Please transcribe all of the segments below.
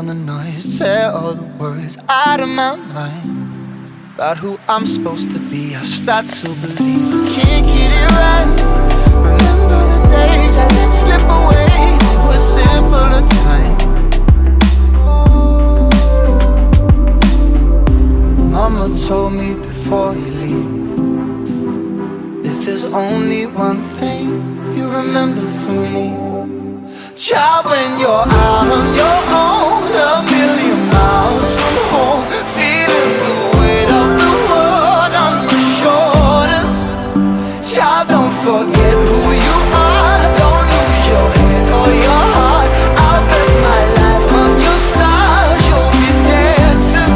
down the noise, tear all the worries out of my mind about who I'm supposed to be. I start to believe I can't get it right. Remember the days I let slip away, it was simpler time. Mama told me before you leave, if there's only one thing you remember from me, child, when you're out on your own, a million miles from home, feeling the weight of the world on your shoulders. Child, don't forget who you are, don't lose your head or your heart. I'll bet my life on your stars, you'll be dancing,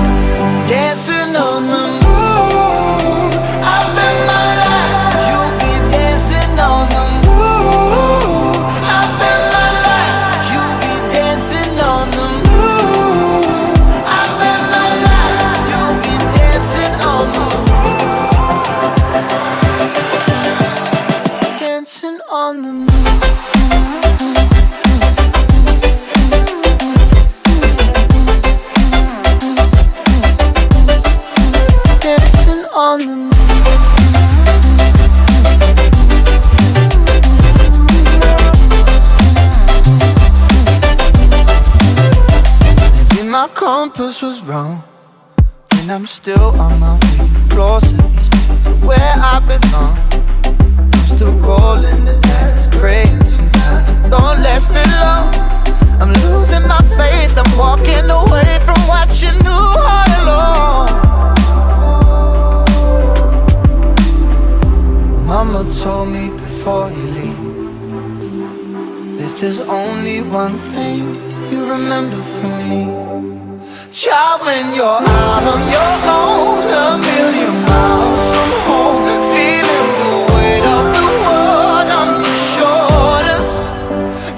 dancing on the moon. I'll bet my life you'll be dancing on the moon. I'll bet my life you'll be dancing on the moon. I'll bet my life you'll be dancing on the moon. Dancing on the moon. Dancing on the moon. Maybe my compass was wrong, and I'm still on my way closer each day to where I belong. I'm still rolling the dice, praying sometimes it don't last that long. I'm losing my faith, I'm walking away from what you knew all along. Mama told me before you leave, if there's only one thing you remember from me, child, when you're out on your own, a million miles from home, feeling the weight of the world on your shoulders.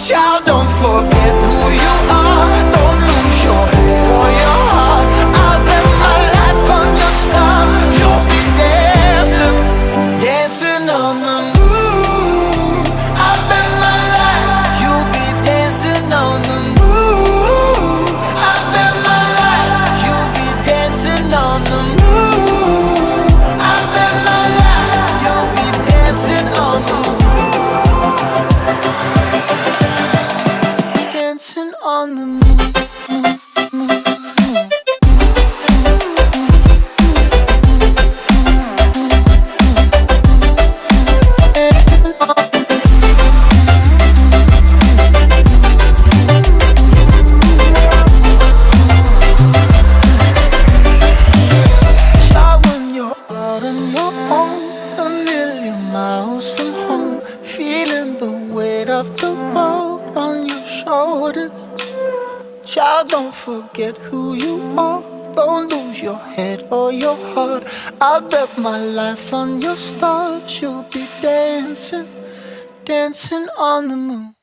Child, don't forget who you are, don't lose your head or your heart. I'll bet my life on your stars, you'll be dancing, dancing on the moon. I'll bet my life you'll be dancing on the moon. I'll bet my life you'll be dancing on the moon. I'll bet my life you'll be dancing on the moon. Dancing on the moon. Child, when you're out on your own, a million miles from home, feeling the weight of the world on your shoulders. Child, don't forget who you are, don't lose your head or your heart. I'll bet my life on your stars, you'll be dancing, dancing on the moon.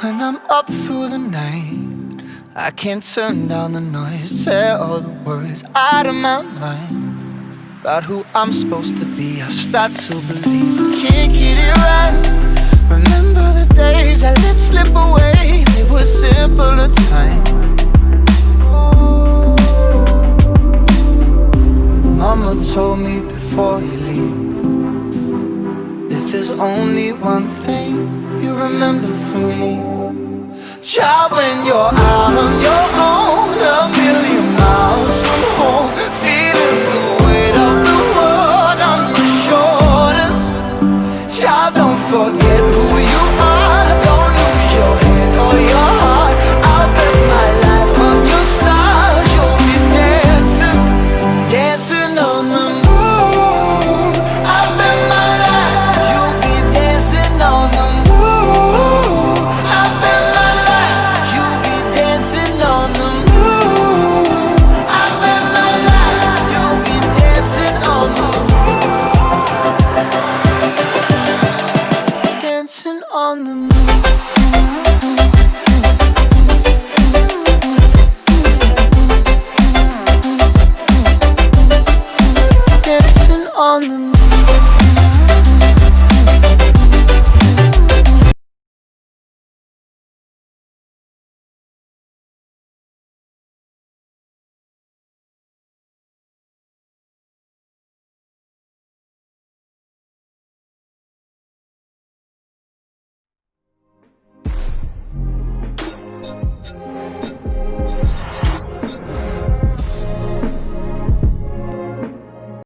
When I'm up through the night, I can't turn down the noise, tear all the worries out of my mind about who I'm supposed to be. I start to believe I can't get it right. Remember the days I let slip away, they were simpler time. Mama told me before you leave, if there's only one thing you remember from me, child, when you're out on your own, a million miles